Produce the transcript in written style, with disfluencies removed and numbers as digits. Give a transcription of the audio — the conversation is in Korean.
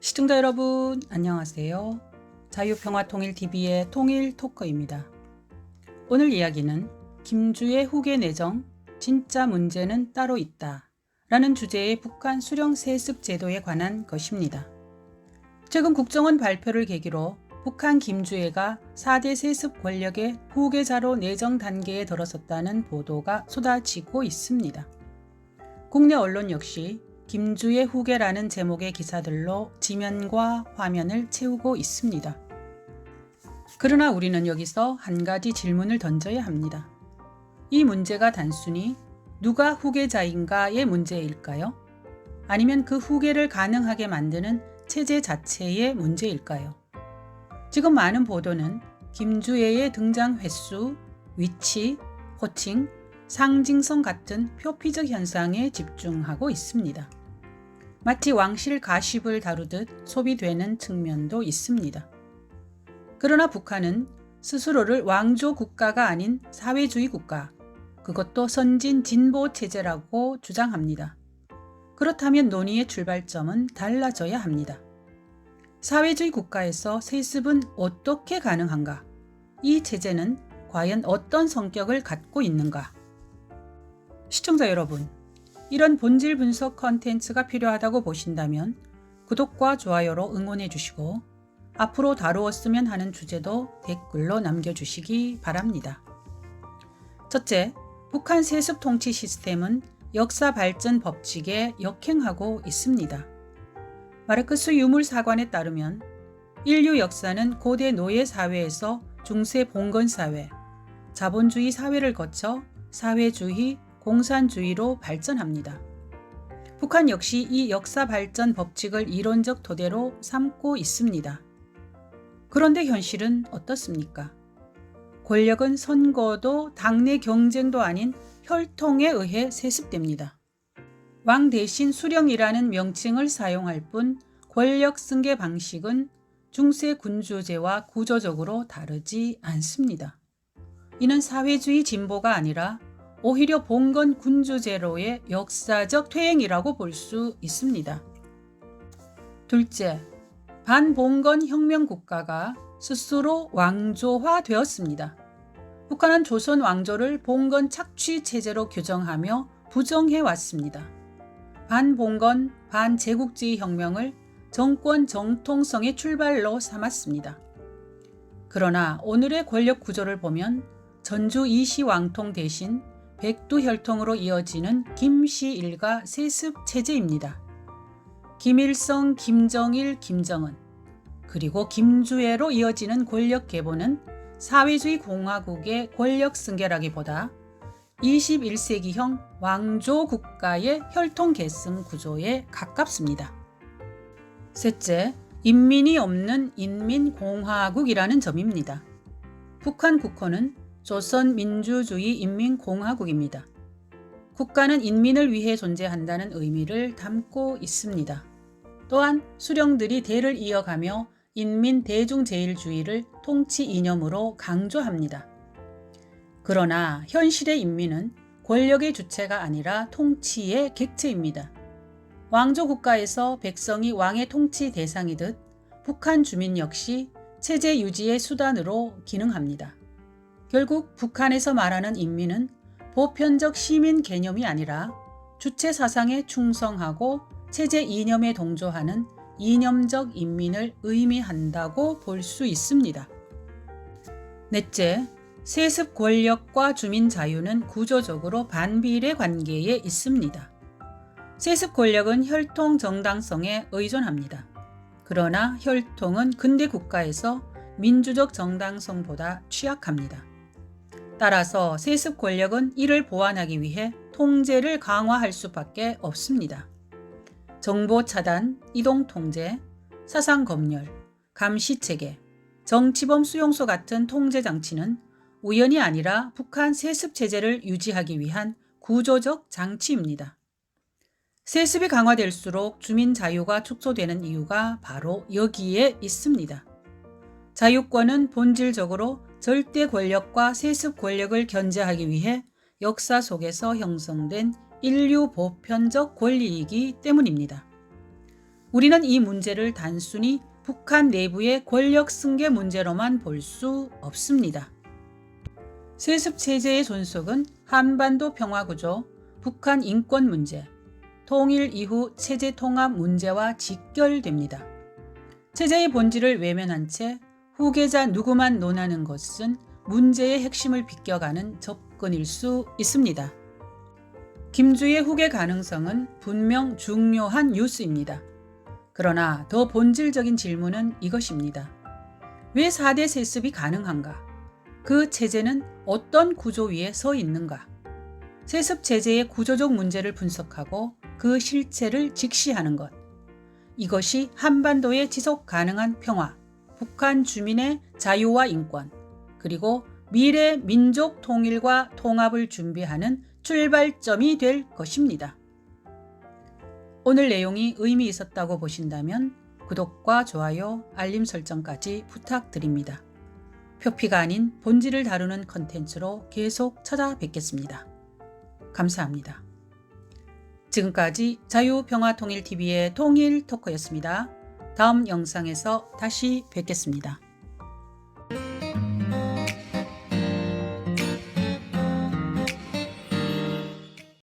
시청자 여러분 안녕하세요. 자유평화통일TV의 통일토커입니다. 오늘 이야기는 김주의 후계 내정 진짜 문제는 따로 있다 라는 주제의 북한 수령 세습 제도에 관한 것입니다. 최근 국정원 발표를 계기로 북한 김주애가 4대 세습 권력의 후계자로 내정 단계에 들어섰다는 보도가 쏟아지고 있습니다. 국내 언론 역시 김주의 후계라는 제목의 기사들로 지면과 화면을 채우고 있습니다. 그러나 우리는 여기서 한 가지 질문을 던져야 합니다. 이 문제가 단순히 누가 후계자인가의 문제일까요? 아니면 그 후계를 가능하게 만드는 체제 자체의 문제일까요? 지금 많은 보도는 김주애의 등장 횟수, 위치, 호칭, 상징성 같은 표피적 현상에 집중하고 있습니다. 마치 왕실 가십을 다루듯 소비되는 측면도 있습니다. 그러나 북한은 스스로를 왕조 국가가 아닌 사회주의 국가, 그것도 선진 진보 체제라고 주장합니다. 그렇다면 논의의 출발점은 달라져야 합니다. 사회주의 국가에서 세습은 어떻게 가능한가? 이 체제는 과연 어떤 성격을 갖고 있는가? 시청자 여러분, 이런 본질 분석 컨텐츠가 필요하다고 보신다면 구독과 좋아요로 응원해 주시고 앞으로 다루었으면 하는 주제도 댓글로 남겨주시기 바랍니다. 첫째, 북한 세습 통치 시스템은 역사 발전 법칙에 역행하고 있습니다. 마르크스 유물사관에 따르면 인류 역사는 고대 노예 사회에서 중세 봉건 사회, 자본주의 사회를 거쳐 사회주의, 공산주의로 발전합니다. 북한 역시 이 역사 발전 법칙을 이론적 토대로 삼고 있습니다. 그런데 현실은 어떻습니까? 권력은 선거도 당내 경쟁도 아닌 혈통에 의해 세습됩니다. 왕 대신 수령이라는 명칭을 사용할 뿐 권력 승계 방식은 중세 군주제와 구조적으로 다르지 않습니다. 이는 사회주의 진보가 아니라 오히려 봉건 군주제로의 역사적 퇴행이라고 볼 수 있습니다. 둘째, 반봉건 혁명국가가 스스로 왕조화되었습니다. 북한은 조선 왕조를 봉건 착취 체제로 규정하며 부정해왔습니다. 반봉건, 반제국주의 혁명을 정권 정통성의 출발로 삼았습니다. 그러나 오늘의 권력 구조를 보면 전주 이시 왕통 대신 백두 혈통으로 이어지는 김씨 일가 세습 체제입니다. 김일성, 김정일, 김정은, 그리고 김주애로 이어지는 권력 계보는 사회주의 공화국의 권력 승계라기보다 21세기형 왕조 국가의 혈통 계승 구조에 가깝습니다. 셋째, 인민이 없는 인민공화국이라는 점입니다. 북한 국호는 조선민주주의인민공화국입니다. 국가는 인민을 위해 존재한다는 의미를 담고 있습니다. 또한 수령들이 대를 이어가며 인민대중제일주의를 통치 이념으로 강조합니다. 그러나 현실의 인민은 권력의 주체가 아니라 통치의 객체입니다. 왕조 국가에서 백성이 왕의 통치 대상이듯 북한 주민 역시 체제 유지의 수단으로 기능합니다. 결국 북한에서 말하는 인민은 보편적 시민 개념이 아니라 주체 사상에 충성하고 체제 이념에 동조하는 이념적 인민을 의미한다고 볼 수 있습니다. 넷째, 세습 권력과 주민 자유는 구조적으로 반비례 관계에 있습니다. 세습 권력은 혈통 정당성에 의존합니다. 그러나 혈통은 근대 국가에서 민주적 정당성보다 취약합니다. 따라서 세습 권력은 이를 보완하기 위해 통제를 강화할 수밖에 없습니다. 정보 차단, 이동 통제, 사상 검열, 감시 체계, 정치범 수용소 같은 통제 장치는 우연이 아니라 북한 세습 체제를 유지하기 위한 구조적 장치입니다. 세습이 강화될수록 주민 자유가 축소되는 이유가 바로 여기에 있습니다. 자유권은 본질적으로 절대 권력과 세습 권력을 견제하기 위해 역사 속에서 형성된 인류 보편적 권리이기 때문입니다. 우리는 이 문제를 단순히 북한 내부의 권력 승계 문제로만 볼 수 없습니다. 세습체제의 존속은 한반도 평화구조, 북한 인권 문제, 통일 이후 체제 통합 문제와 직결됩니다. 체제의 본질을 외면한 채 후계자 누구만 논하는 것은 문제의 핵심을 비껴가는 접근일 수 있습니다. 김주의 후계 가능성은 분명 중요한 뉴스입니다. 그러나 더 본질적인 질문은 이것입니다. 왜 4대 세습이 가능한가? 그 체제는 어떤 구조 위에 서 있는가? 세습 체제의 구조적 문제를 분석하고 그 실체를 직시하는 것. 이것이 한반도의 지속 가능한 평화, 북한 주민의 자유와 인권, 그리고 미래 민족 통일과 통합을 준비하는 출발점이 될 것입니다. 오늘 내용이 의미 있었다고 보신다면 구독과 좋아요, 알림 설정까지 부탁드립니다. 표피가 아닌 본질을 다루는 컨텐츠로 계속 찾아뵙겠습니다. 감사합니다. 지금까지 자유평화통일TV의 통일토커였습니다. 다음 영상에서 다시 뵙겠습니다.